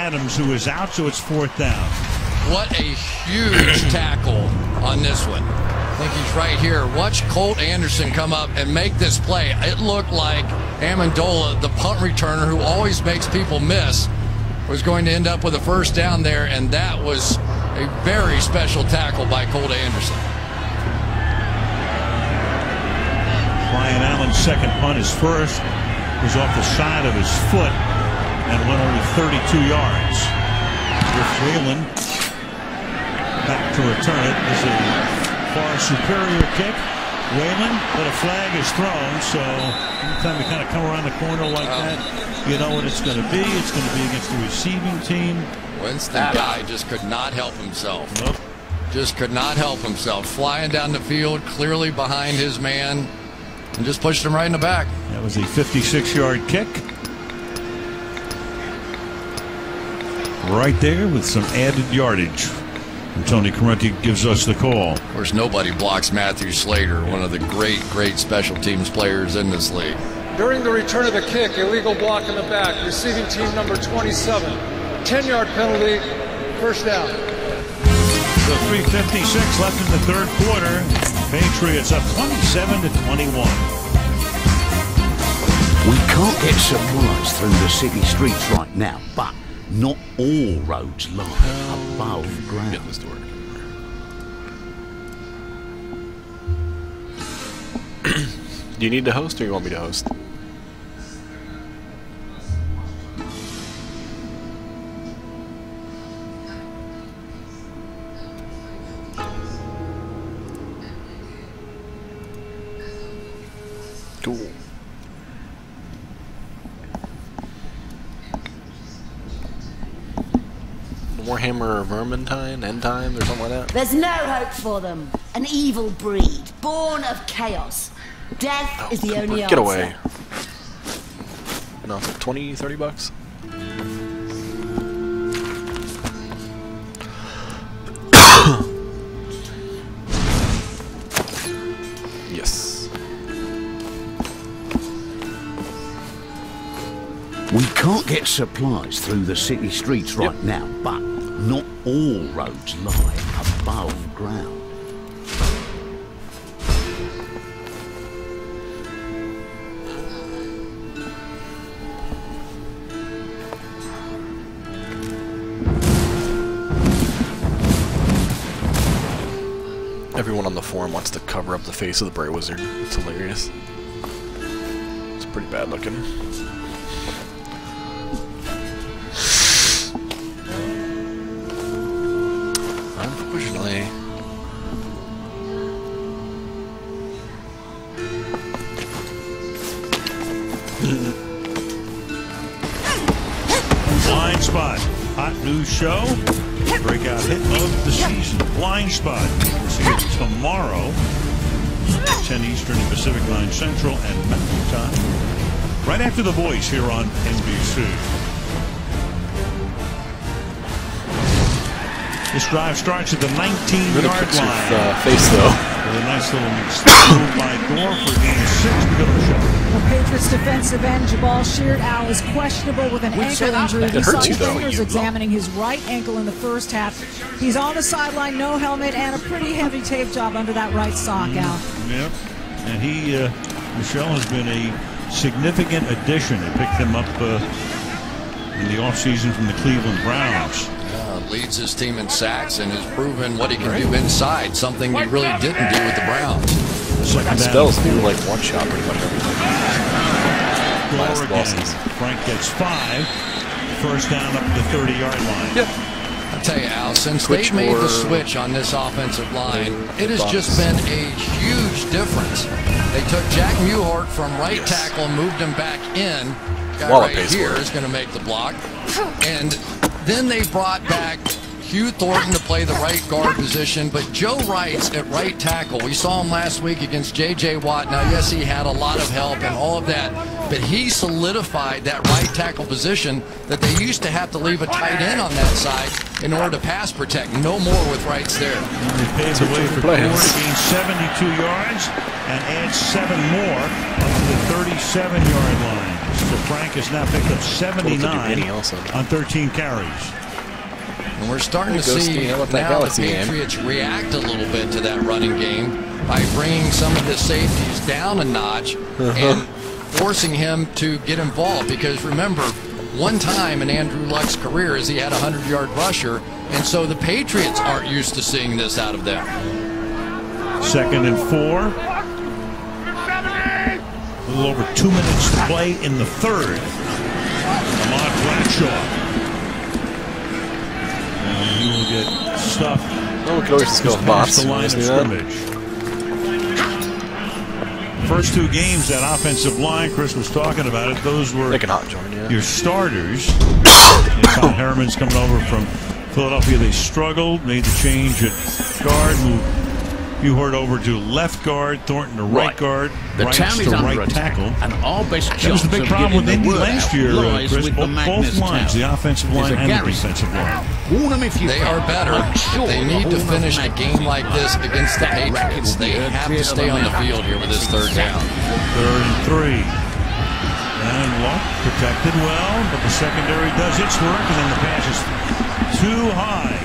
Adams, who is out, so it's 4th down. What a huge tackle on this one. I think he's right here. Watch Colt Anderson come up and make this play. It looked like Amendola, the punt returner who always makes people miss, was going to end up with a 1st down there, and that was a very special tackle by Colt Anderson. Brian Allen's second punt, his first, was off the side of his foot and went only 32 yards. With Whalen back to return it. This is a far superior kick. Whalen, but a flag is thrown, so anytime you kind of come around the corner like that, you know what it's going to be. It's going to be against the receiving team. Winston guy just could not help himself. Nope. Just could not help himself. Flying down the field, clearly behind his man, and just pushed him right in the back. That was a 56-yard kick. Right there with some added yardage. And Tony Correnti gives us the call. Of course, nobody blocks Matthew Slater, one of the great special teams players in this league. During the return of the kick, illegal block in the back, receiving team number 27. 10-yard penalty, 1st down. So 3:56 left in the 3rd quarter. Patriots up 27-21. We can't get supplies through the city streets right now, but not all roads lie above ground. Get this door. Do you need to host, or you want me to host? Cool. Warhammer Vermintide, End Times, or something like that? There's no hope for them. An evil breed, born of chaos. Death is the only answer. Get away. No, it's like 20, 30 bucks. Yes. We can't get supplies through the city streets right now, but not all roads lie above ground. Everyone on the forum wants to cover up the face of the Bray Wizard. It's hilarious. It's pretty bad looking. Unfortunately. Blind Spot, hot new show. Breakout hit of the season. Blind Spot. We'll see it tomorrow. 10 Eastern and Pacific, 9 Central, and Mountain Time. Right after The Voice here on NBC. This drive starts at the 19-yard line. Face though. With a nice little move by Gore for game 6 to go to the show. The Patriots defensive end Jabal Sheard-Al is questionable with an ankle injury. We saw trainers examining his right ankle in the first half. He's on the sideline, no helmet, and a pretty heavy tape job under that right sock, Al. Yep. And he, Michelle, has been a significant addition. They picked him up in the offseason from the Cleveland Browns. Leads his team in sacks and has proven what he can do inside, something he really didn't do with the Browns. Spells do like one shot pretty much everything. Last bosses. Frank gets 5. First down up the 30-yard line. Yep. I'll tell you, Al, since they made the switch on this offensive line, it has just been a huge difference. They took Jack Muhart from right tackle and moved him back in. Guy right here is going to make the block. And then they brought back Hugh Thornton to play the right guard position, but Joe Wright's at right tackle. We saw him last week against J.J. Watt. Now, yes, he had a lot of help and all of that, but he solidified that right tackle position that they used to have to leave a tight end on that side in order to pass protect. No more with rights there. They paved the way for Gore to gain 72 yards and add 7 more up to the 37-yard line. So Frank has now picked up 79 on 13 carries. And we're starting to see now the Patriots react a little bit to that running game by bringing some of the safeties down a notch and forcing him to get involved. Because remember, one time in Andrew Luck's career is he had a 100-yard rusher, and so the Patriots aren't used to seeing this out of them. 2nd and 4. A little over 2 minutes to play in the 3rd. Ahmad Bradshaw. And he will get stuffed. Oh, we could always just go with bots. The line of scrimmage. First 2 games, that offensive line, Chris was talking about it, those were your starters. Tom Harriman's coming over from Philadelphia. They struggled, made the change at guard, moved Buhart over to left guard, Thornton to right guard, Rice to right tackle. And our best that was the big problem with Indy last year, Chris. Both lines, the offensive line and the defensive line. They are better. They need to finish a game like this against the Patriots. They have to stay on the field here with this 3rd down. 3rd and 3. And Luck protected well, but the secondary does its work, and then the pass is too high.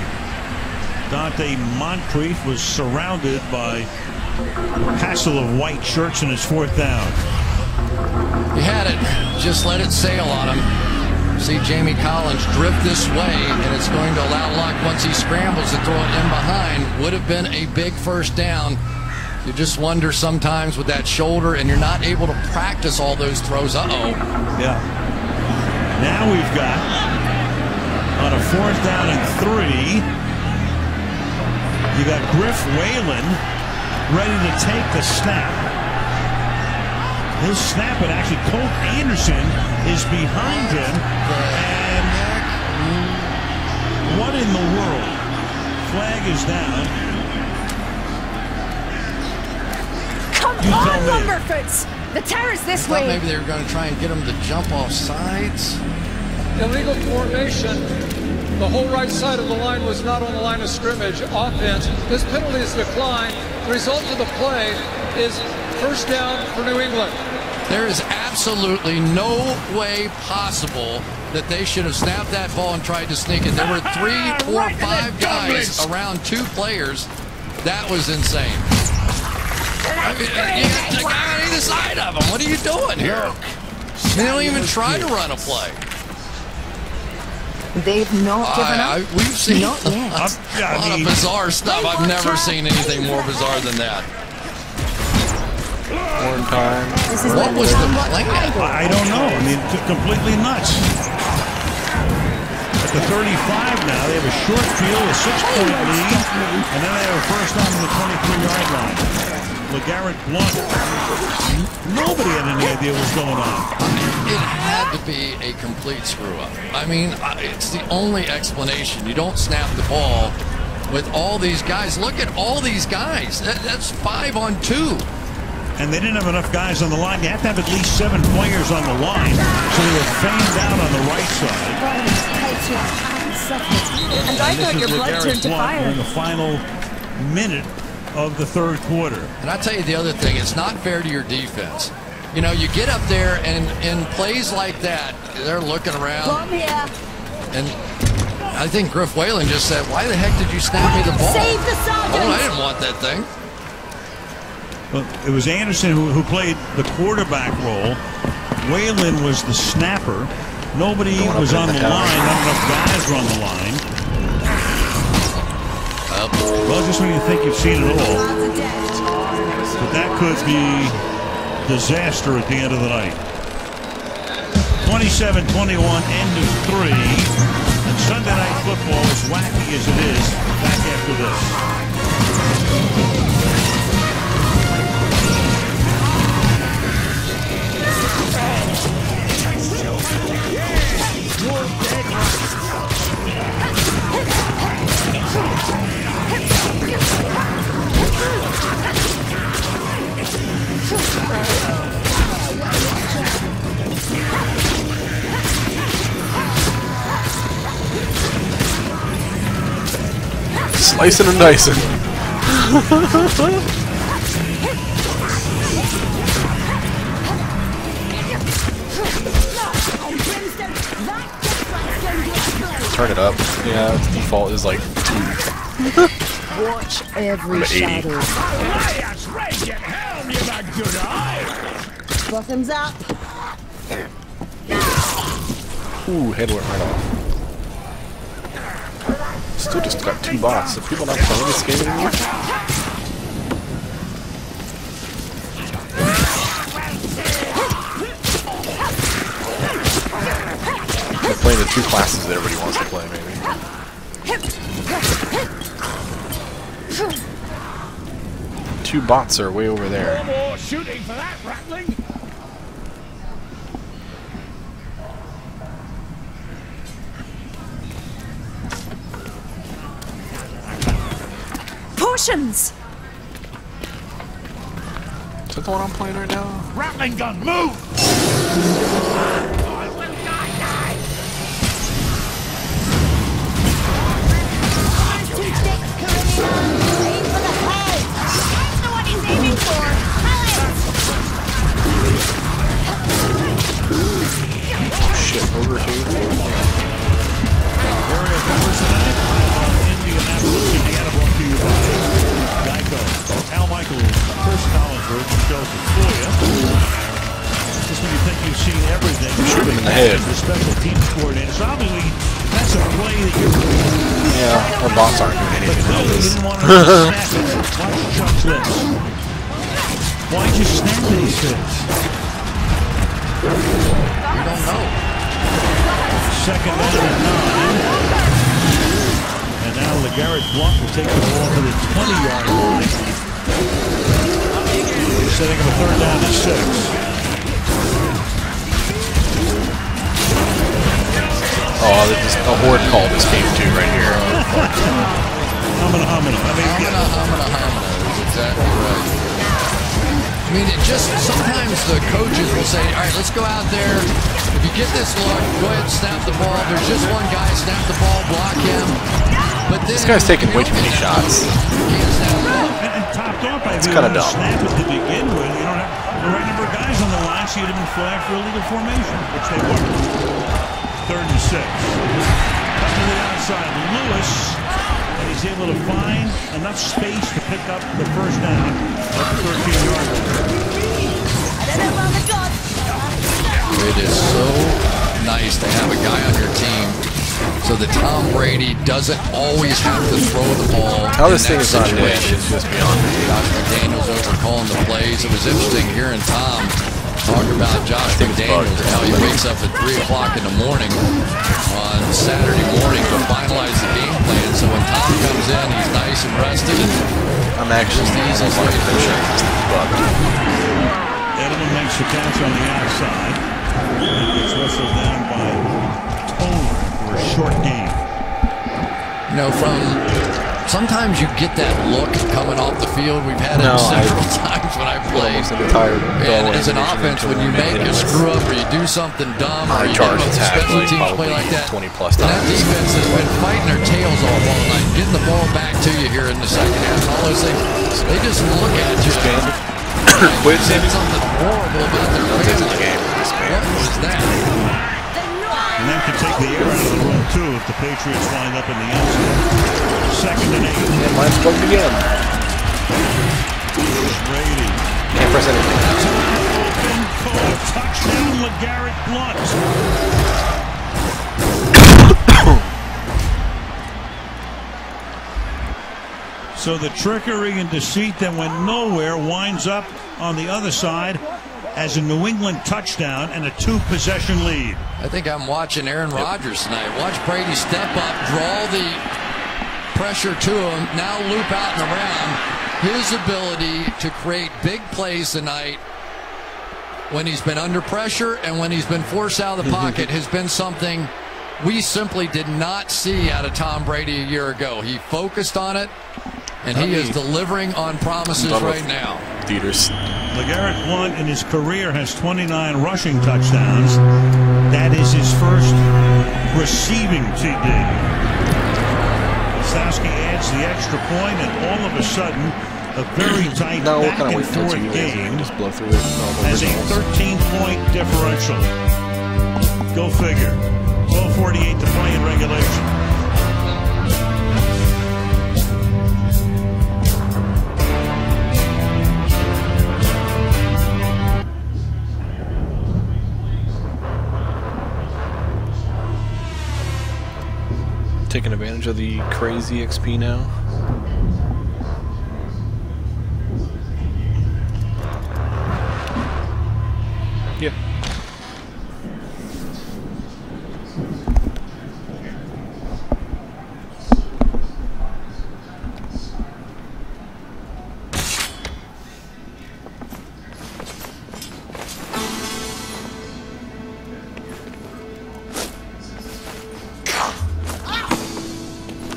Dante Moncrief was surrounded by a hassle of white shirts, and it's 4th down. He had it. Just let it sail on him. See Jamie Collins drift this way, and it's going to allow Luck, once he scrambles, to throw it in behind. Would have been a big 1st down. You just wonder sometimes with that shoulder, and you're not able to practice all those throws. Yeah. Now we've got, on a 4th down and 3, you got Griff Whalen ready to take the snap. He'll snap it. Actually, Colt Anderson is behind him. And what in the world? Flag is down. Come on, Lumberfoots! The terrace this way. Maybe they were going to try and get him to jump off sides. Illegal formation. The whole right side of the line was not on the line of scrimmage. Offense. This penalty is declined. The result of the play is 1st down for New England. There is absolutely no way possible that they should have snapped that ball and tried to sneak it. There were 3, 4, 5 guys around 2 players. That was insane. I mean, you got the guy on either side of him. What are you doing here? They don't even try to run a play. They've not given up. We've seen not yet. a lot of bizarre stuff. I've never seen anything more bizarre than that. One time. What was the plan? I don't know. I mean, completely nuts. At the 35 now, they have a short field, a 6-point lead, and then they have a 1st down to the 23-yard line. LeGarrette Blount. Nobody had any idea what was going on. It had to be a complete screw-up. I mean, it's the only explanation. You don't snap the ball with all these guys. Look at all these guys. That's 5 on 2. And they didn't have enough guys on the line. You have to have at least 7 players on the line. So they were fanned out on the right side. And I thought your blood turned to fire. In the final minute of the 3rd quarter. And I tell you the other thing, it's not fair to your defense. You know, you get up there and in plays like that, they're looking around. Come here. And I think Griff Whalen just said, why the heck did you snap me the ball? Save the Sergeant. Oh, I didn't want that thing. Well, it was Anderson who played the quarterback role. Whalen was the snapper. Nobody was on the line. Not enough guys were on the line. Well, just when you think you've seen it all. But that could be disaster at the end of the night. 27-21, end of 3. And Sunday Night Football, as wacky as it is, back after this. Slicing and dicing. Turn it up. Yeah, its default is like 2. Watch every shadow. Bottoms up. Ooh, head went right off. Still just got 2 bots. Are people not playing this game anymore? They're playing the 2 classes that everybody wants to play, maybe. 2 bots are way over there. No more shooting for that, Ratling. Potions! Is that the one I'm playing right now? Ratling gun, move! Shit, over 2. Al Michaels, Chris Collinsworth, and Joseph Foya. Just when you think you've seen everything, shoot him in the head. The special teams coordinator. So obviously, that's a play that you're. Yeah, our bots aren't doing anything But about you this. didn't want to snap it. Watch Chuck's lips. Why'd you snap it, he says? We don't know. Second down and 9. And now LeGarrette Blount will take the ball to the 20-yard line. Setting up a third down to 6. Oh, this is a horde call this game too, right here. Humana. Humana is exactly right. I mean, it just, sometimes the coaches will say, all right, let's go out there. If you get this look, go ahead and snap the ball. There's just one guy, snap the ball, block him. But then, This guy's taking way too many shots. And topped off by It's kind of dumb. snap it to begin with. You don't have the right number of guys on the line, so you'd have been flagged for illegal formation, which they were. Third and 6. Up to the outside, Lewis, and he's able to find enough space to pick up the first down at the 13-yard line. It is so nice to have a guy on your team so that Tom Brady doesn't always have to throw the ball. How this thing in is that not lit situation. is just beyond me. Josh McDaniels over calling the plays. It was interesting hearing Tom talk about Josh McDaniels and how he wakes up at 3 o'clock in the morning on Saturday morning to finalize the game plan. So when Tom comes in, he's nice and rested. I'm actually Just the easiest way to do it. Edelman makes the catch on the outside. And gets wrestled down by Toner for a short game. You know, sometimes you get that look coming off the field. We've had it several times when I played. And as an offense, when you make a screw up or you do something dumb or you have a special teams play like that, 20+ and that defense has been fighting their tails all ball night, getting the ball back to you here in the second half. And all those things, they just look at you. Quit Said something horrible about their family. What was that? And then can take the air out of the room, too, if the Patriots wind up in the end zone. Second and 8. And mine's plugged again. Brady. Can't press anything. Touchdown, LeGarrette Blount. So the trickery and deceit that went nowhere winds up on the other side as a New England touchdown and a 2-possession lead. I think I'm watching Aaron Rodgers tonight. Watch Brady step up, draw the pressure to him, now loop out and around. His ability to create big plays tonight when he's been under pressure and when he's been forced out of the pocket has been something we simply did not see out of Tom Brady a year ago. He focused on it, and he is delivering on promises right now. Theaters. LeGarrette Blount in his career has 29 rushing touchdowns. That is his first receiving TD. Gostkowski adds the extra point, and all of a sudden, a very tight back and forth game just blow through it. has a 13-point differential. Go figure. 12:48 to play in regulation. Taking advantage of the crazy XP now. Yep.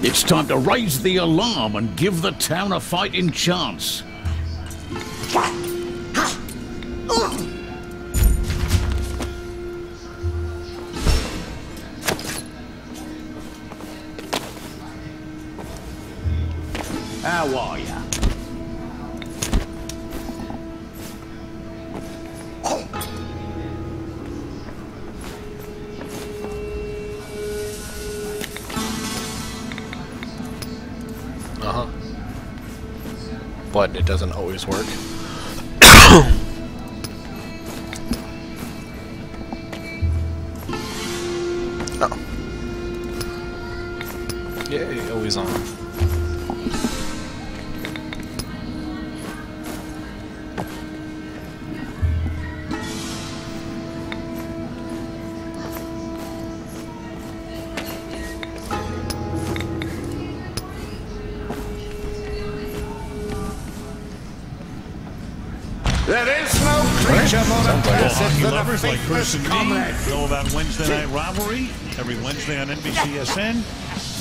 It's time to raise the alarm and give the town a fighting chance. How are ya? But it doesn't always work. Oh. Yay, always on. There is no creature more Hockey lovers like Chris and me know about Wednesday Night Rivalry every Wednesday on NBCSN.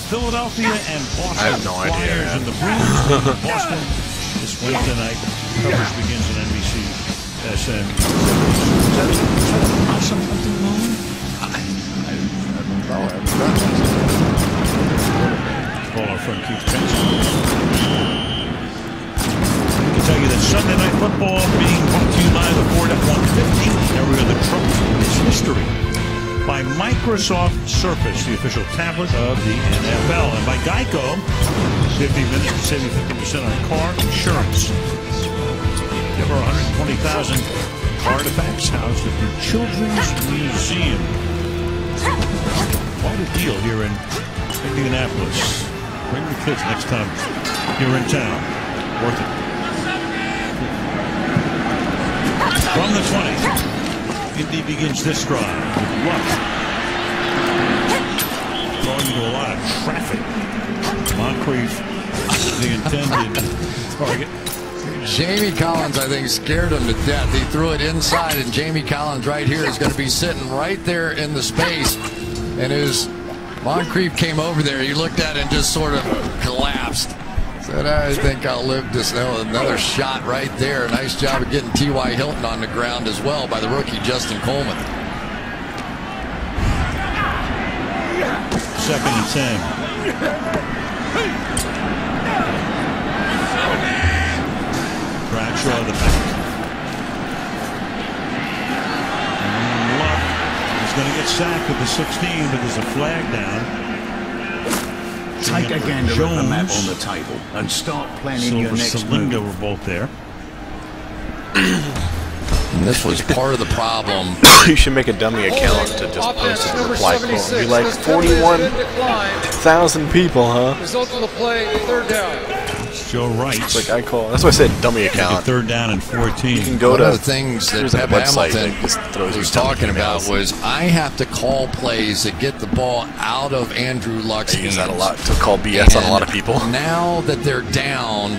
Philadelphia and Boston. I have no idea. Flyers and the Bruins in Boston this Wednesday night. Coverage begins on NBCSN. Is that awesome hunting moon? I don't know. Call our friend Keith Benson. I can tell you that Sunday Night Football being brought to you by the Ford F-150 area of the truck is history. By Microsoft Surface, the official tablet of the NFL, and by Geico, 50 minutes to save you 50% on car insurance. There are 120,000 artifacts housed at the Children's Museum. Quite a deal here in Indianapolis. Bring the kids next time you're in town. Worth it. From the 20, Indy begins this drive with Luck. Going into a lot of traffic. Moncrief, the intended target. Jamie Collins, I think, scared him to death. He threw it inside, and Jamie Collins right here is going to be sitting right there in the space. And as Moncrief came over there, he looked at it and just sort of collapsed. Said, I think I'll live this. Another shot right there. Nice job of getting T.Y. Hilton on the ground as well by the rookie Justin Coleman. 2nd and 10. Bradshaw the back. Luck is going to get sacked at the 16, but there's a flag down. Take a gander at the map on the table and start planning your next move. Were both there. And this was part of the problem. You should make a dummy account to just post a reply quote. Be like 41,000 people, huh? Result of the play, 3rd down. Joe Wright. Like I call. That's why I said dummy account. 3rd down and 14. You can go One to of the things that Pep Hamilton was talking about was I have to call plays that get the ball out of Andrew Luck's hands. He uses that a lot to call BS on a lot of people. Now that they're down,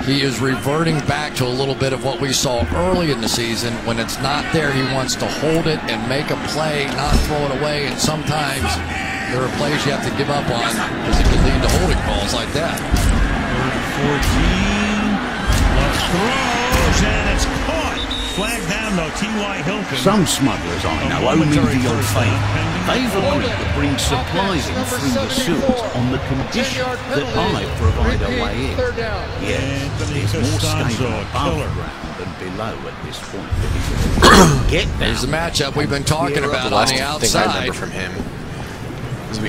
he is reverting back to a little bit of what we saw early in the season. When it's not there, he wants to hold it and make a play, not throw it away. And sometimes there are plays you have to give up on because it can lead to holding calls like that. 14. Luck throws, and it's caught. Flag down, though. T.Y. Hilton. Some smugglers I know only the old fame. They've agreed to bring supplies in through the sewers on the condition that I provide a way in. Yeah, there's more scaling above ground than below at this point. Get down. There's the matchup we've been talking about on the outside. I remember from him is he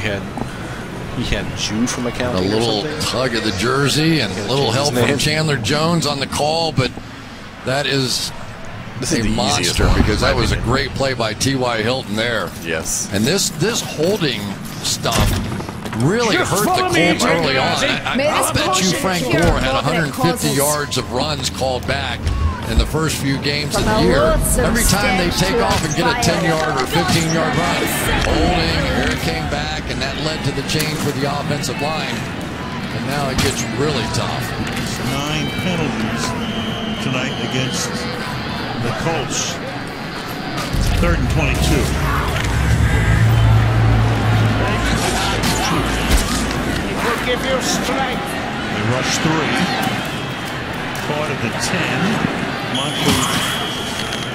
had Jew from accounting. A little tug of the jersey and a little help from Chandler Jones on the call, but that is a monster because that was a great play by T.Y. Hilton there. Yes. And this holding stuff really hurt the Colts early on. I bet you Frank Gore had 150 yards of runs called back in the first few games of the year. Every time they take off and get a 10-yard or 15-yard run, holding, here it came back, and that led to the change for the offensive line. And now it gets really tough. 9 penalties tonight against the Colts. 3rd and 22. It will give you strength. They rush 3. Caught at the 10. Moncrief,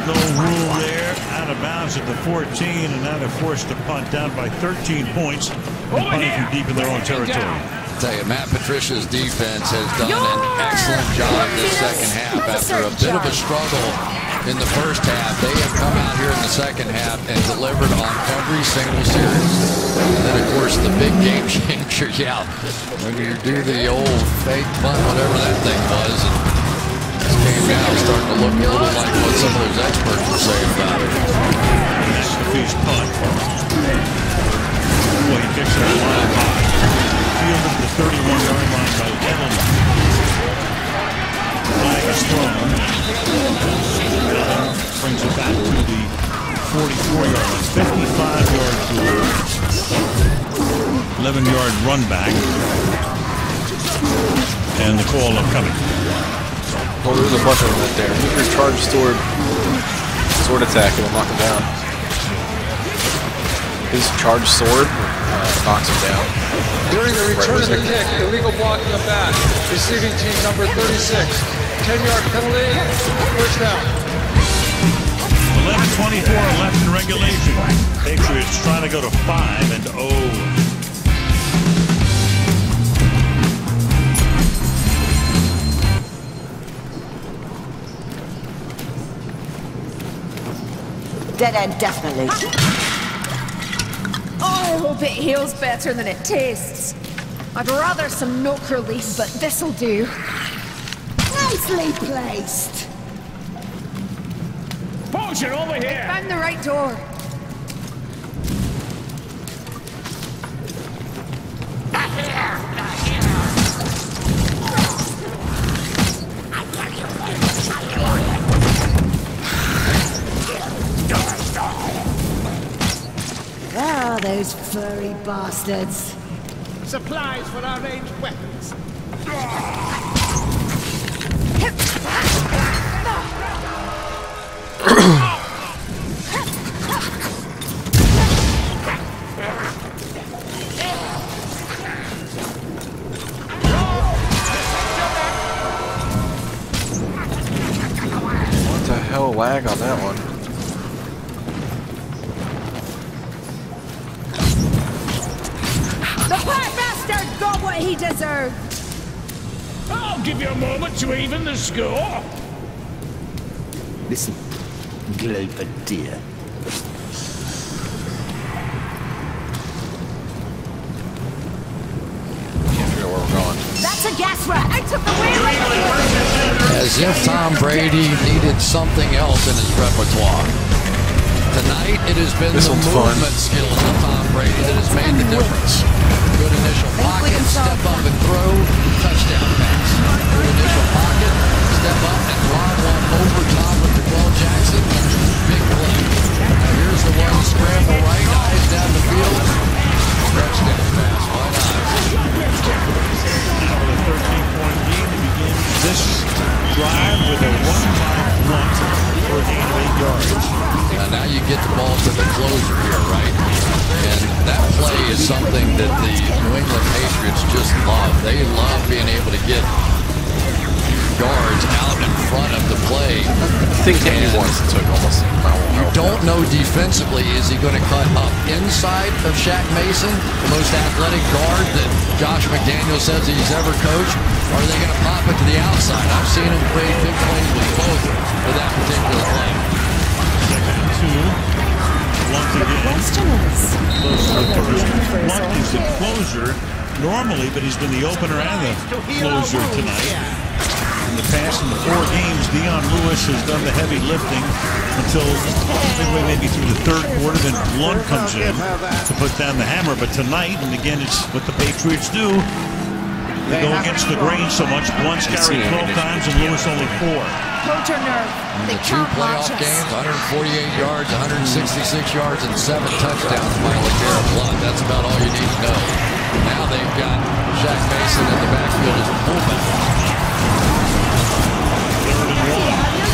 no rule there. Out of bounds at the 14, and now they're forced to punt down by 13 points and punting from deep in their own territory. I tell you, Matt Patricia's defense has done an excellent job this second half. After a bit of a struggle in the first half, they have come out here in the second half and delivered on every single series. And then, of course, the big game changer, when you do the old fake punt, whatever that thing was, and this game now is starting to look a little like what some of those experts were saying about it. McAfee's punt. Boy, he kicks it a line high. Fielded the 31-yard line by Edelman. Flag is thrown. Brings it back to the 44-yard line. 55-yard field. 11-yard run back. And the call upcoming. Well, there's a bunch of them right there. Here's charge sword attack, it'll knock him down. His charge sword knocks him down. During the return of the kick, illegal blocking of back. Receiving team number 36. 10-yard penalty, first down. 11:24 left in regulation. Patriots trying to go to 5-0. Dead end, definitely. I hope it heals better than it tastes. I'd rather some milk relief, but this'll do. Nicely placed. Potion over here. Found the right door. Ah, those furry bastards. Supplies for our ranged weapons. What the hell lag on that one? The black bastard got what he deserved. I'll give you a moment to even the score. Listen, Glover-dear. Can't figure out where we're going. That's a gas rat. I took the wheel. As if Tom Brady needed something else in his repertoire. Tonight, it has been the movement skills of Tom Brady that has made the difference. Good initial pocket, step up and throw, touchdown pass. Good initial pocket, step up and lob one over top of Jaquel Jackson. Big play. Now here's the one scramble right, eyes down the field. Touchdown pass, why not? Now with a 13-point lead to begin this drive with a 1-5 punt for a gain of 8 yards. Now you get the ball to the closer here, right? And that play is something that the New England Patriots just love. They love being able to get yards out in front of the play. I think he once took almost. You don't know defensively, is he going to cut up inside of Shaq Mason, the most athletic guard that Josh McDaniel says he's ever coached, or are they going to pop it to the outside? I've seen him play big plays with both for that particular play. Second and 2. Once again, Question is, close to the first. Blunt is the closer normally, but he's been the opener and the closer tonight. In the past, in the 4 games, Dion Lewis has done the heavy lifting until midway maybe through the third quarter. Then Blunt comes in to put down the hammer. But tonight, and again, it's what the Patriots do. They go against the grain so much. Blunt's carried 12 times and Lewis only 4. Motor nerve. In the 2 playoff games, 148 yards, 166 yards, and 7 touchdowns by LeGarrette Blunt. That's about all you need to know. Now they've got Shaq Mason in the backfield as a fullback.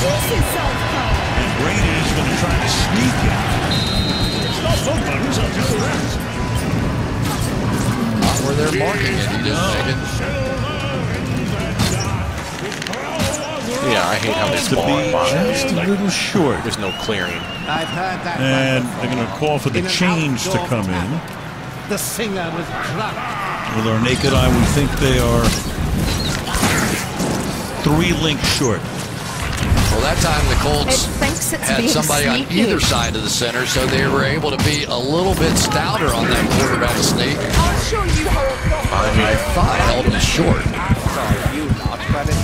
3rd and 1. And Brady is going to try to sneak it. It's not so fun. It's up to the rest. Not where they're marking it. He didn't make it. Yeah, I hate how they spawn. Just a little short. There's no clearing. I've heard that. And they're going to call for the change to come in. The singer was drunk. With our naked eye, we think they are 3 links short. Well, that time the Colts had being somebody on sneaky. either side of the center, so they were able to be a little bit stouter on that quarterback sneak. I'll show you how it goes. I thought held him short.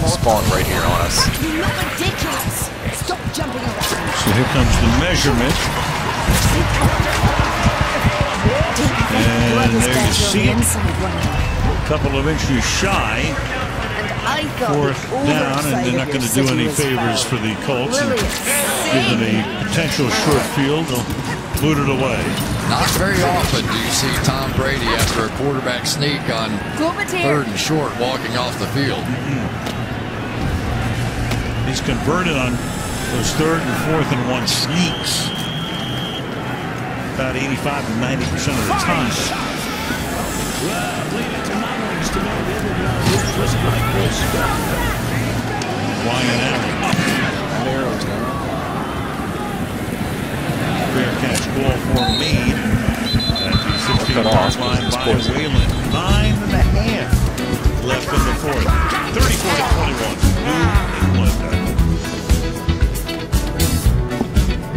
Spawn right here on us. you look ridiculous. Stop jumping around. So here comes the measurement. And there you see it. A couple of inches shy. I thought 4th down, and they're not going to do any favors for the Colts and give them a potential short field. They'll boot it away. Not very often do you see Tom Brady after a quarterback sneak on 3rd and short walking off the field. He's converted on those 3rd and 4th and 1 sneaks about 85 to 90% of the time. Ryan Allen. Fair catch ball for Meade at the 16-yard line by Whalen. 9.5 left in the 4th. 34 to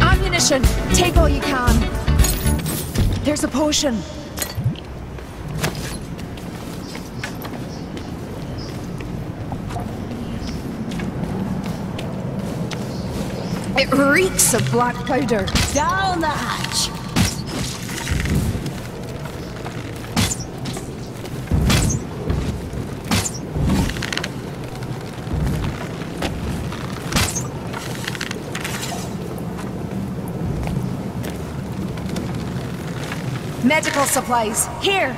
21. Ammunition. Take all you can. There's a potion. It reeks of black powder. Down the hatch. Medical supplies. Here.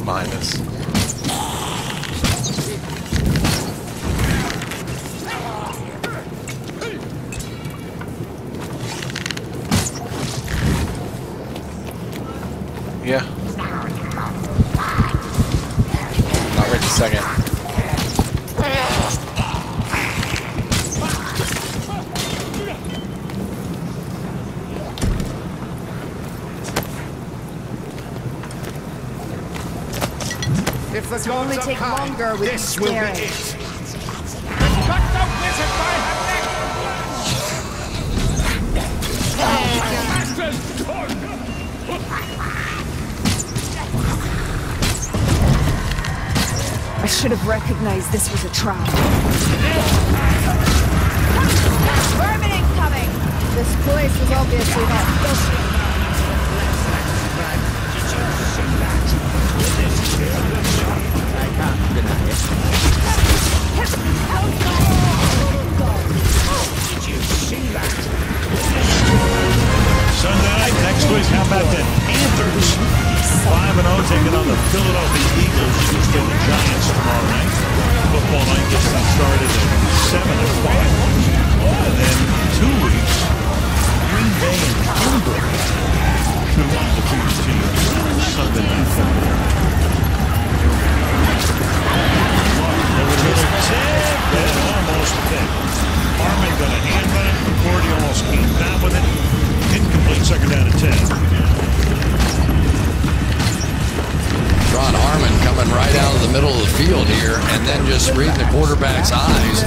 Behind us. Yeah. Not right this second. If the It'll only take longer with this will be staring. it. Got the wizard by her neck. I should have recognized this was a trap. Vermin incoming! This place was obviously not built. Sunday night, next week, how about the Panthers? 5-0, taking on the Philadelphia Eagles. Eagles play the Giants tomorrow night. Football night gets them started at 7 o'clock. And then 2 weeks, Green Bay and Denver. Two undefeated teams. Sunday night football. middle of the field here, and then just reading the quarterback's eyes.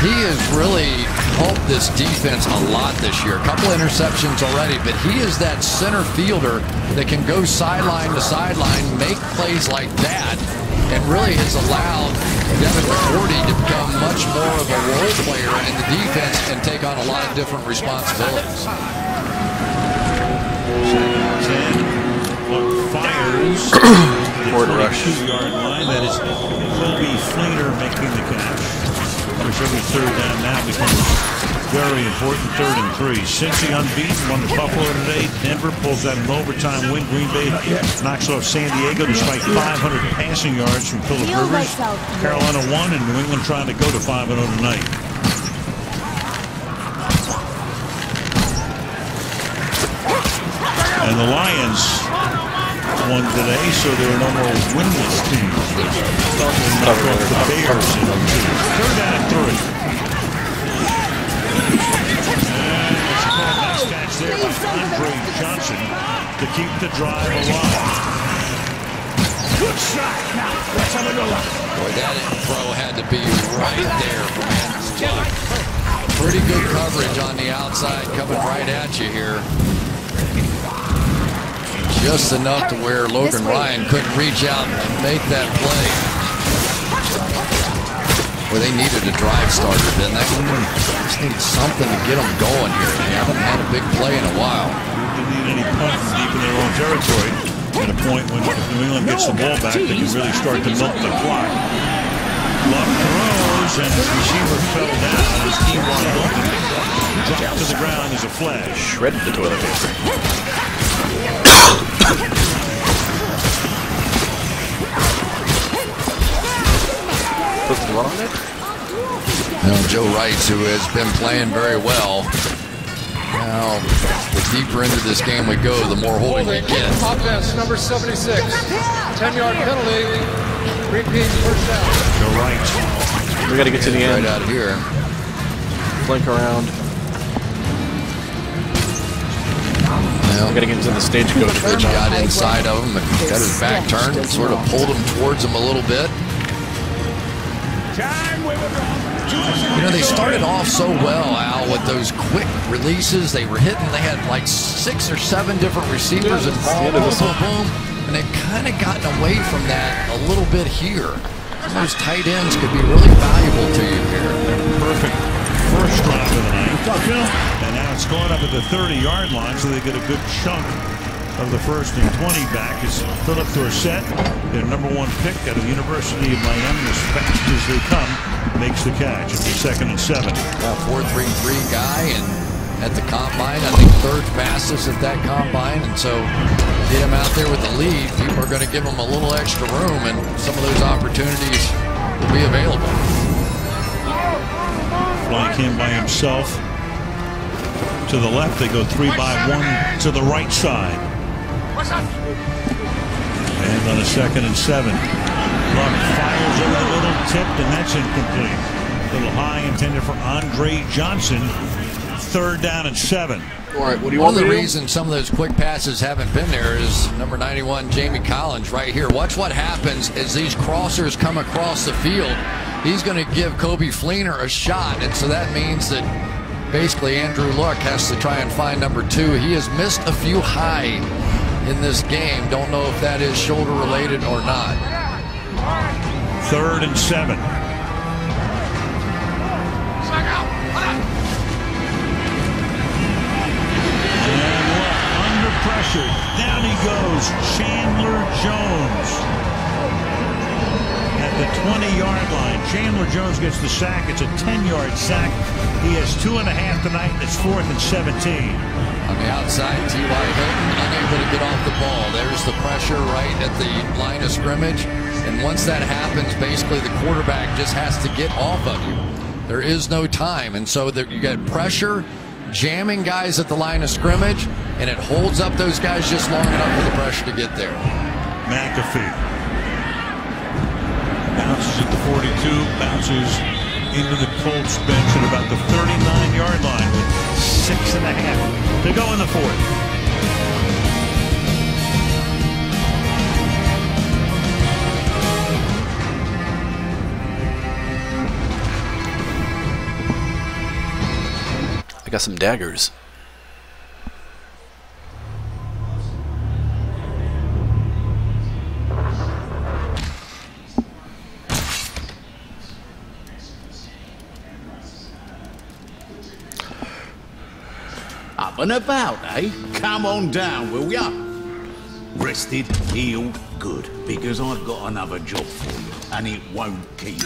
He has really helped this defense a lot this year. A couple interceptions already, but he is that center fielder that can go sideline to sideline, make plays like that, and really has allowed Devin McCourty to become much more of a role player in the defense and take on a lot of different responsibilities. Fires. Forward rush. 2-yard line. That is Kobe Fleener making the catch. Of course, every third down now becomes very important. 3rd and 3. Cincy unbeaten, won the Buffalo today. Denver pulls out an overtime win. Green Bay knocks off San Diego despite 500 passing yards from Phillip Rivers. Carolina won, and New England trying to go to 5-0 tonight. And the Lions won today, so there are no more winless teams. Knock off the Bears in 3rd down and 3. And it's a nice catch there by Andre Johnson to keep the drive alive. Good shot. Now, let's have another. Boy, that throw had to be right there from Andrew Luck. Pretty good coverage on the outside coming right at you here. Just enough to where Logan Ryan couldn't reach out and make that play. Well, they needed a drive starter, didn't they? Just needed something to get them going here. They haven't had a big play in a while. They didn't need any punting deep in their own territory. At a point when if New England gets the ball back, they can really start to milk the clock. Luck throws, and his receiver fell down. His team wide open. Dropped to the ground as a flag. Shredded the toilet paper. Put the run on it. Joe Wright, who has been playing very well. Now, the deeper into this game we go, the more holding we get. Offense, number 76. 10-yard penalty. Repeat first down. Joe Wright. We got to get to the end. Right out of here. Flank around. We got to get into the stagecoach. Got inside of him and got his back turned and sort of pulled him towards him a little bit. You know, they started off so well, Al, with those quick releases. They were hitting. They had like 6 or 7 different receivers involved. Boom, boom, and they've kind of gotten away from that a little bit here. Those tight ends could be really valuable to you here. Perfect first drive of the night. And now it's going up at the 30-yard line, so they get a good chunk of the 1st and 20 back as Philip Dorsett, their #1 pick out of the University of Miami, as fast as they come, makes the catch. It's a 2nd and 7. 4.33 guy, and at the combine, I think 3rd fastest at that combine, and so get him out there with the lead. People are going to give him a little extra room, and some of those opportunities will be available. Flank him by himself. To the left, they go 3 by 1 to the right side. And on a 2nd and 7. Luck fires over the middle, tipped, and that's incomplete. A little high intended for Andre Johnson. 3rd down and 7. All right, what do you want? want? One of the reasons some of those quick passes haven't been there is number 91, Jamie Collins, right here. Watch what happens as these crossers come across the field. He's going to give Kobe Fleener a shot, and so that means that basically Andrew Luck has to try and find number 2. He has missed a few high in this game. Don't know if that is shoulder related or not. 3rd and 7. Under pressure. Down he goes. Chandler Jones. At the 20-yard line. Chandler Jones gets the sack. It's a 10-yard sack. He has 2.5 tonight. It's 4th and 17. On the outside, T.Y. Hilton unable to get off the ball. There's the pressure right at the line of scrimmage. And once that happens, basically the quarterback just has to get off of you. There is no time. And so you got pressure, jamming guys at the line of scrimmage, and it holds up those guys just long enough for the pressure to get there. McAfee bounces at the 42, bounces into the Colts bench at about the 39-yard line with 6.5 to go in the 4th. got some daggers. Up and about, eh? Come on down, will ya? Rested, healed, good. Because I've got another job for you, and it won't keep.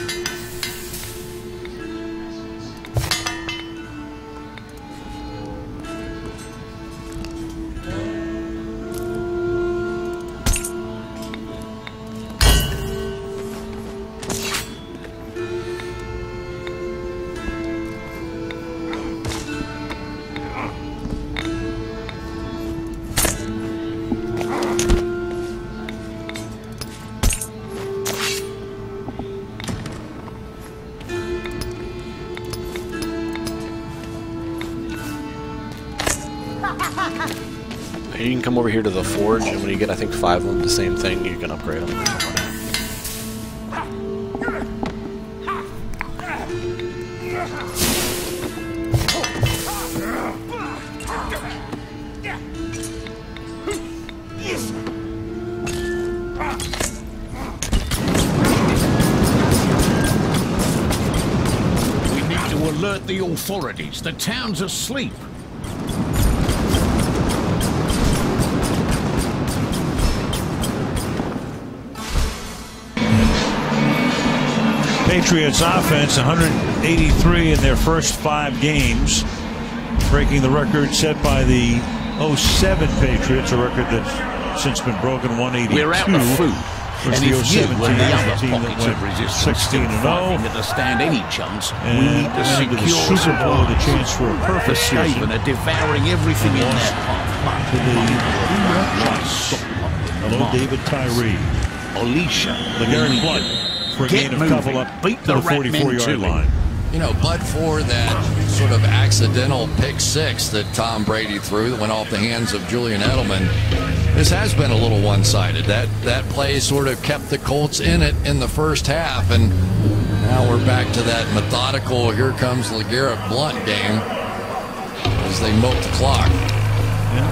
You can come over here to the forge, and when you get, I think, 5 of them, the same thing, you can upgrade them. We need to alert the authorities. The town's asleep. Patriots offense 183 in their first 5 games, breaking the record set by the 07 Patriots, a record that's since been broken. 182. We're out of food. And if you 07 and the other team that pockets went of resistance 16 and 0 to stand any chance, we and need to into the secure Super Bowl with a chance for a perfect season. Skaven are devouring everything in their path. To the hello, David Tyree. Alicia, LeGarrette Blount for a gain of couple up to the 44-yard line. You know, but for that sort of accidental pick 6 that Tom Brady threw that went off the hands of Julian Edelman, this has been a little one-sided. That play sort of kept the Colts in it in the first half, and now we're back to that methodical, here comes LeGarrette Blount game as they milk the clock. Yeah,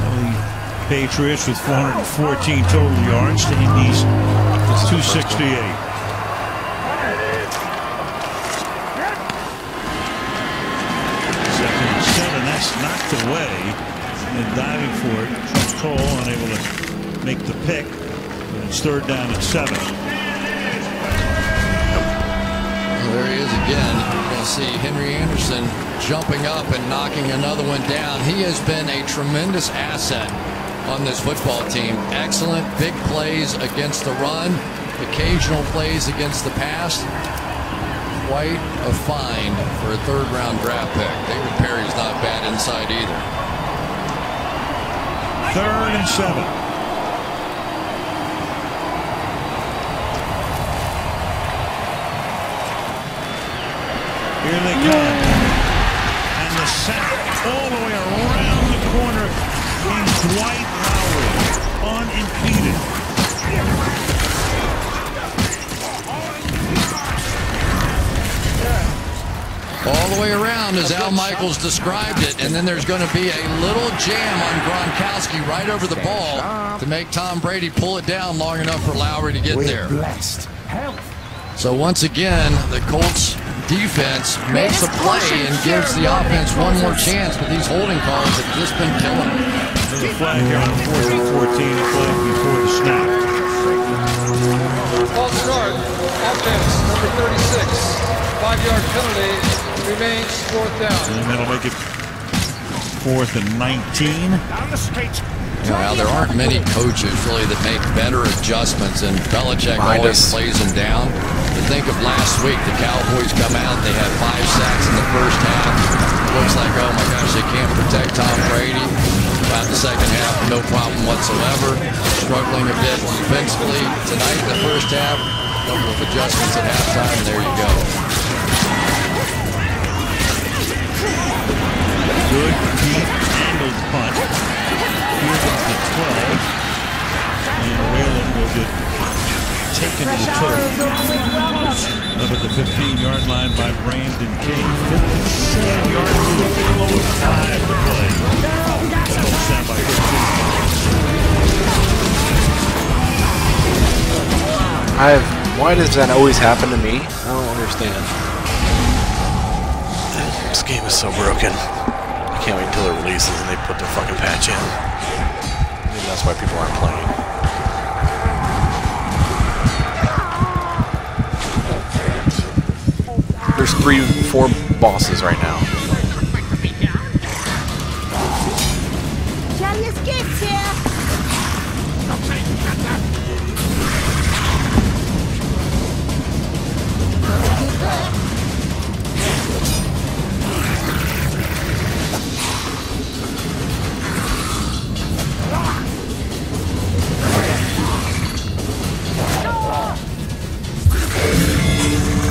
the Patriots with 414 total yards to Indy's 268. That's knocked away and diving for it. Cole unable to make the pick. And it's 3rd down and 7. Well, there he is again. You're going to see Henry Anderson jumping up and knocking another one down. He has been a tremendous asset on this football team. Excellent big plays against the run, occasional plays against the pass. Quite a find for a 3rd-round draft pick. David Perry's not bad inside either. 3rd and 7. Here they come. And the sack all the way around the corner in Dwight Lowry, unimpeded. All the way around, as Al Michaels described it, and then there's going to be a little jam on Gronkowski right over the ball to make Tom Brady pull it down long enough for Lowry to get there. So once again, the Colts defense makes a play and gives the offense one more chance, but these holding calls have just been killing them. There's a flag here on 4th and 14, a flag before the snap. False start, offense, number 36. 5-yard penalty, remains 4th down. And that'll make it 4th and 19. Down the street. Well, there aren't many coaches really that make better adjustments, and Belichick always plays them down. But think of last week, the Cowboys come out, they had 5 sacks in the first half. Looks like, oh my gosh, they can't protect Tom Brady. About the second half, no problem whatsoever. Struggling a bit defensively. Tonight, the first half, a couple of adjustments at halftime, and there you go. Good, deep, angled punt. Here goes the 12. And Whalen will get taken to the turf. Up at the 15-yard line by Brandon King. 57-yard move. 5 to play. Colts down by 15. Why does that always happen to me? I don't understand. This game is so broken. I can't wait until it releases and they put their fucking patch in. Maybe that's why people aren't playing. There's 3-4 bosses right now. Jellius gifts here.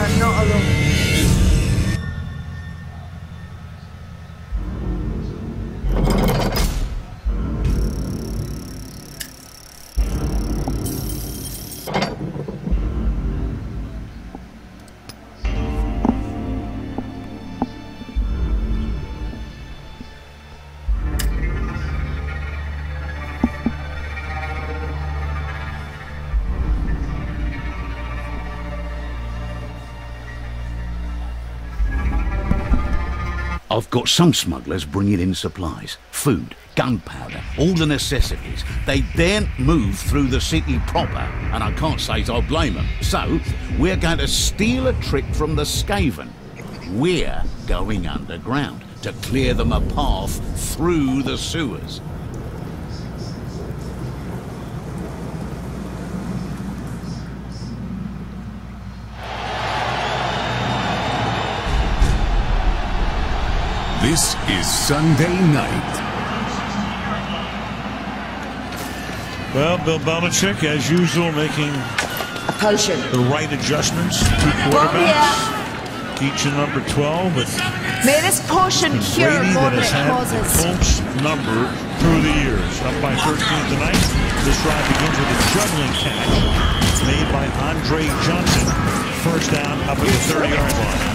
I'm not alone. I've got some smugglers bringing in supplies, food, gunpowder, all the necessities. They daren't move through the city proper, and I can't say I blame them. So, we're going to steal a trick from the Skaven. We're going underground to clear them a path through the sewers. This is Sunday night. Well, Bill Belichick, as usual, making the right adjustments. 2 quarterbacks. Each in number 12, but may this potion cure Brady that has had causes. the Colts number through the years. Up by 13 tonight. This drive begins with a juggling catch made by Andre Johnson. First down up at the 30-yard line.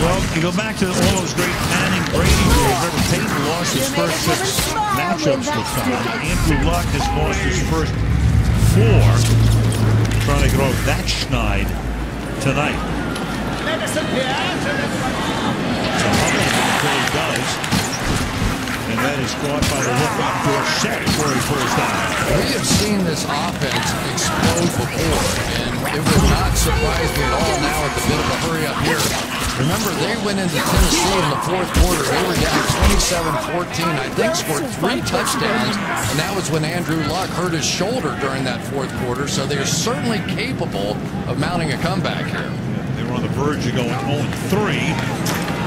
Well, you go back to all those great Manning Brady years. Remember, Peyton lost his first 6 matchups to Tom. Andrew Luck has lost his first 4. Trying to get off that schneid tonight. So Hubbard does. And that is caught by the lookout Dorsett for his first down. We have seen this offense explode before, and it would not surprise me at all now with a bit of a hurry up here. Remember, they went into Tennessee in the 4th quarter. They were down 27-14. I think scored 3 touchdowns, and that was when Andrew Luck hurt his shoulder during that 4th quarter. So they're certainly capable of mounting a comeback here. They were on the verge of going 0-3.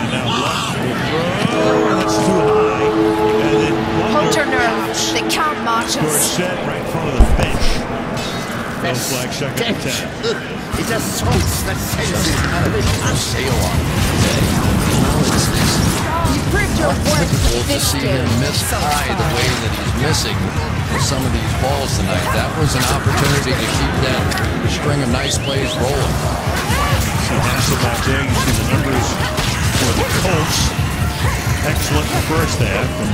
And now Luck will throw. That's too high. And then Hold your nerve. They can't march us. Dorsett right in front of the bench. No flag, second and 10. It assaults the senses. Sail on today. You proved your worth Difficult to this see game. him miss high the way that he's missing with some of these balls tonight. That was an opportunity to keep that string of nice plays rolling. So Hasselbeck there, you see the numbers for the Colts. Excellent in the first half. And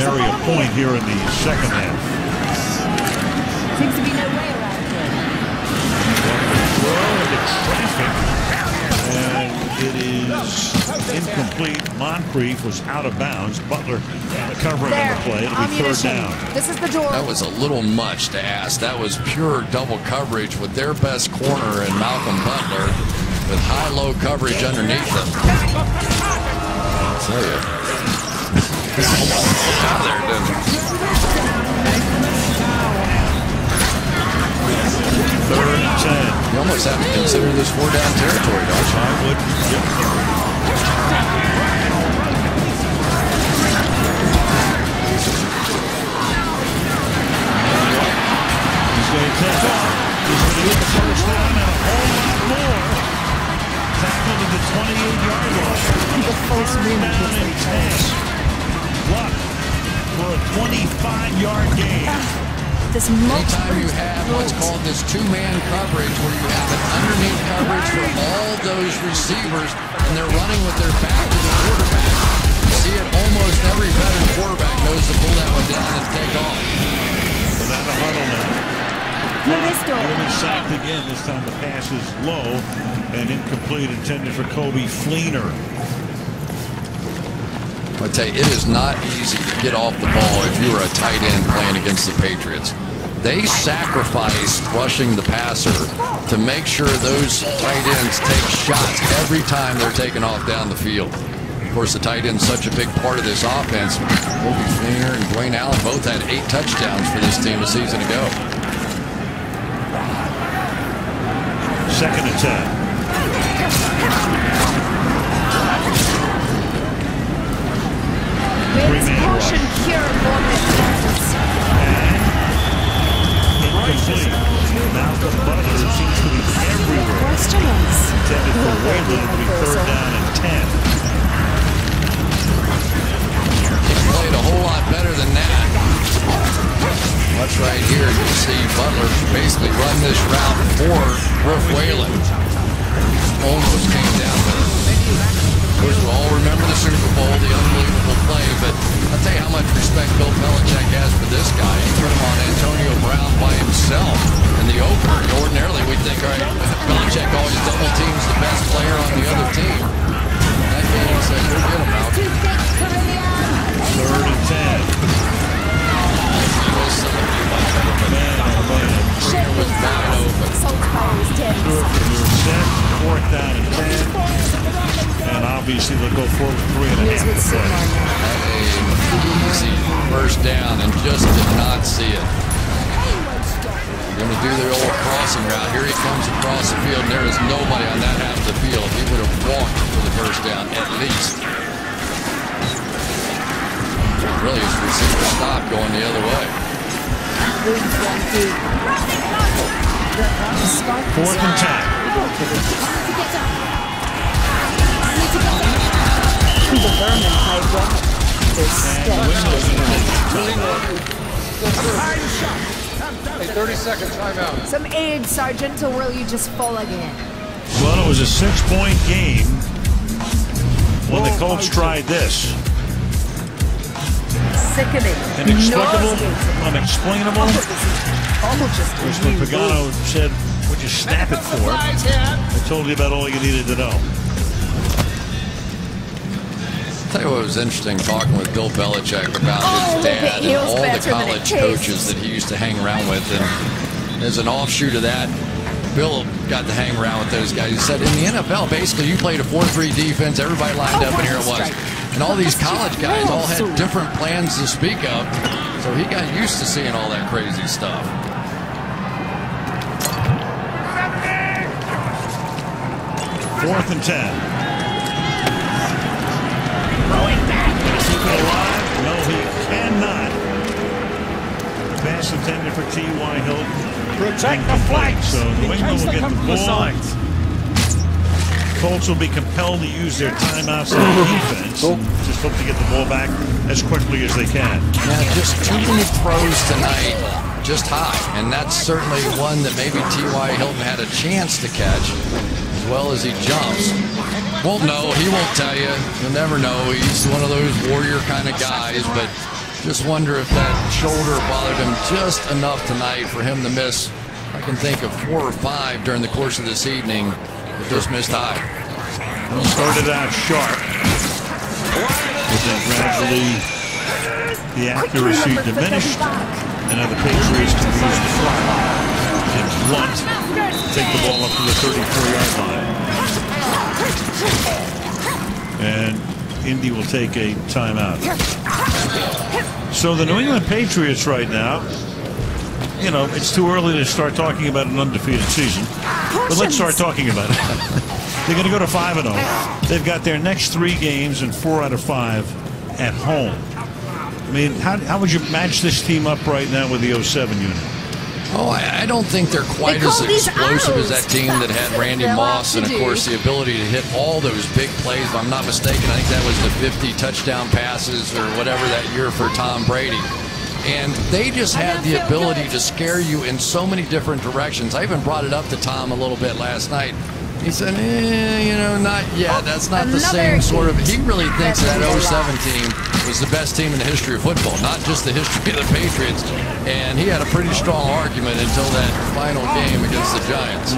area point here in the second half. Seems to be no way around here. Throw into traffic. And it is incomplete. Moncrief was out of bounds. Butler covering on the play. It'll be 3rd down. This is the door. That was a little much to ask. That was pure double coverage with their best corner in Malcolm Butler with high-low coverage underneath them. I'll tell you. He's almost out there, didn't he? 3rd and 10. You almost have to consider this 4-down territory, don't you? I would. Yep. He's going to test off. He's going to get the first down and a whole lot more. Tackled at the 28-yard line. Third down and 10. Luck for a 25-yard gain. this much. Anytime you have what's called this two-man coverage, where you have an underneath coverage for all those receivers, and they're running with their back to the quarterback, you see it almost every veteran quarterback knows to pull that one down and take off. Without a huddle now. Newman sacked again. This time the pass is low and incomplete, intended for Coby Fleener. I tell you, it is not easy to get off the ball if you were a tight end playing against the Patriots. They sacrifice rushing the passer to make sure those tight ends take shots every time they're taking off down the field. Of course, the tight end's such a big part of this offense. Coby Fleener and Dwayne Allen both had 8 touchdowns for this team a season ago. 2nd and 10. Caution cure for Incomplete. Now the Butler seems to be everywhere. Intended for Whalen. It'll be 3rd down and 10. He played a whole lot better than that. Watch right here. You can see Butler basically run this route for Griff Whalen. Almost came down with it. Of course, we all remember the Super Bowl, the unbelievable play, but I'll tell you how much respect Bill Belichick has for this guy. He put him on Antonio Brown by himself in the opener. And ordinarily, we'd think, all right, Belichick always double teams the best player on the other team. That game, he said, we'll get him out. 3rd and 10. Was wide open. Set, 4th down and 10. And obviously they'll go forward 3.5. Easy 1st down and just did not see it. Going to do the old crossing route. Here he comes across the field, and there is nobody on that half of the field. He would have walked for the 1st down at least. Really, his receiver stopped going the other way. 4th and 10. The vermin played well. A 30-second timeout. Some aid, Sergeant, or will you just fall again? Well, it was a 6-point game when the Colts tried this. Sickening. Inexplicable, unexplainable. Which when Pagano said, what'd you snap it for? I told you about all you needed to know. I'll tell you what was interesting, talking with Bill Belichick about his dad and all the college coaches that he used to hang around with. And as an offshoot of that, Bill got to hang around with those guys. He said, in the NFL, basically, you played a 4-3 defense, everybody lined up, and here it was. And all these college guys all had different plans to speak of, so he got used to seeing all that crazy stuff. Fourth and 10. Keep it alive? No, he cannot. Pass intended for T.Y. Hilton. Protect the flanks. So New England will get the ball. Colts will be compelled to use their timeouts on defense. Just hope to get the ball back as quickly as they can. Yeah, just too many throws tonight, just high. And that's certainly one that maybe T.Y. Hilton had a chance to catch, as well as he jumps. Won't know. He won't tell you. You'll never know. He's one of those warrior kind of guys, but just wonder if that shoulder bothered him just enough tonight for him to miss. I can think of 4 or 5 during the course of this evening. Just missed high. Well, started out sharp, but then gradually the accuracy diminished, and now the Patriots can use the flat and blunt, take the ball up to the 34-yard line. And Indy will take a timeout. So the New England Patriots right now, you know, it's too early to start talking about an undefeated season, but let's start talking about it. They're going to go to 5-0. They've got their next 3 games and 4 out of 5 at home. I mean, how would you match this team up right now with the 07 unit? Oh, I don't think they're quite as explosive as that team that had Randy Moss and, of course, the ability to hit all those big plays. If I'm not mistaken, I think that was the 50 touchdown passes or whatever that year for Tom Brady. And they just had the ability to scare you in so many different directions. I even brought it up to Tom a little bit last night. He said, you know, not yet. That's not the same sort of... He really thinks that 07 team was the best team in the history of football, not just the history of the Patriots. And he had a pretty strong argument until that final game against the Giants.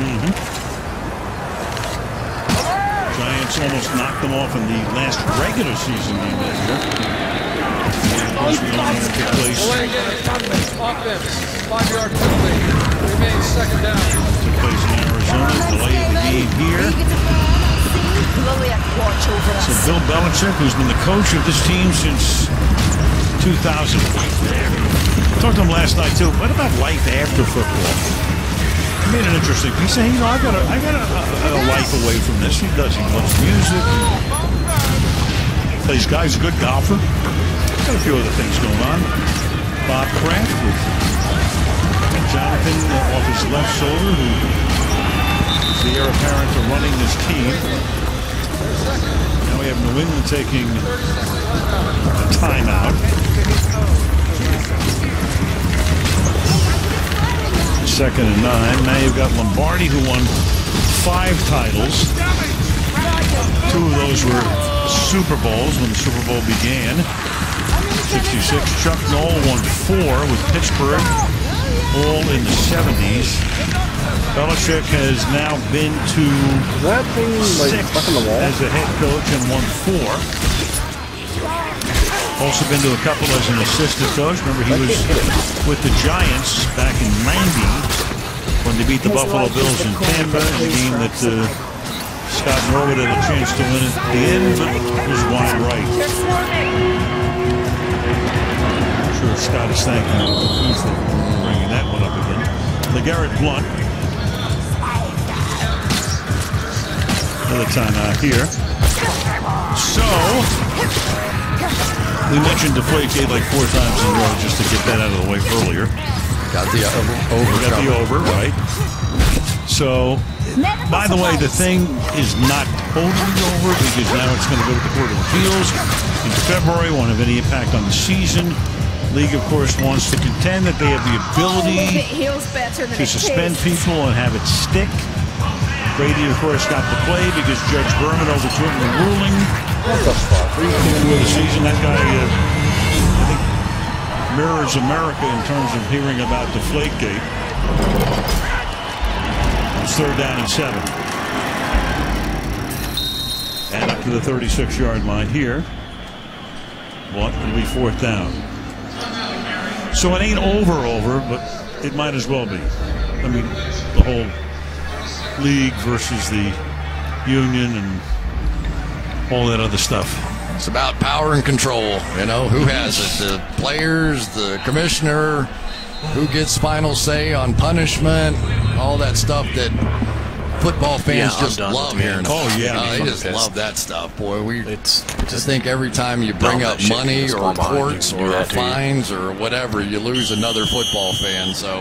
Giants almost knocked them off in the last regular season game that year. Offense, 5-yard penalty. Remains second down. Took place in Arizona. Delay of the game here. So Bill Belichick, who's been the coach of this team since 2000. I talked to him last night too. What about life after football? He made an interesting. He said, you know, I got a life away from this. He does. He loves music. Plays guys. A good golfer. Got a few other things going on. Bob Kraft with Jonathan off his left shoulder, who is the heir apparent to running this team. Now we have New England taking a timeout. Second and 9. Now you've got Lombardi, who won 5 titles. 2 of those were Super Bowls when the Super Bowl began. 66. Chuck Noll won 4 with Pittsburgh, all in the 70s. Belichick has now been to 6 as a head coach and won 4. Also been to a couple as an assistant coach. Remember, he was with the Giants back in '90 when they beat the Buffalo Bills in Tampa in a game that Scott Norwood had a chance to win at the end, but it was wide right. I'm sure Scott is thanking Keith for bringing that one up again. LeGarrette Blount. Another timeout here. So, we mentioned Deflategate like 4 times in a row just to get that out of the way earlier. Got the over. Got the over, right. So, by the way, the thing is not totally over because now it's going to go to the Court of Appeals in February. Won't have any impact on the season. League, of course, wants to contend that they have the ability to suspend people and have it stick. Brady, of course, got to play because Judge Berman overturned the ruling. The season, that guy, I think, mirrors America in terms of hearing about Deflategate. It's 3rd down and 7. And up to the 36-yard line here. Well, it'll be 4th down. So it ain't over, but it might as well be. I mean, the whole league versus the union and all that other stuff. It's about power and control. You know, who has it? The players, the commissioner, who gets final say on punishment, all that stuff that football fans just love hearing. Oh, yeah. They just love that stuff, boy. We just think every time you bring up money or courts or fines or whatever, you lose another football fan. So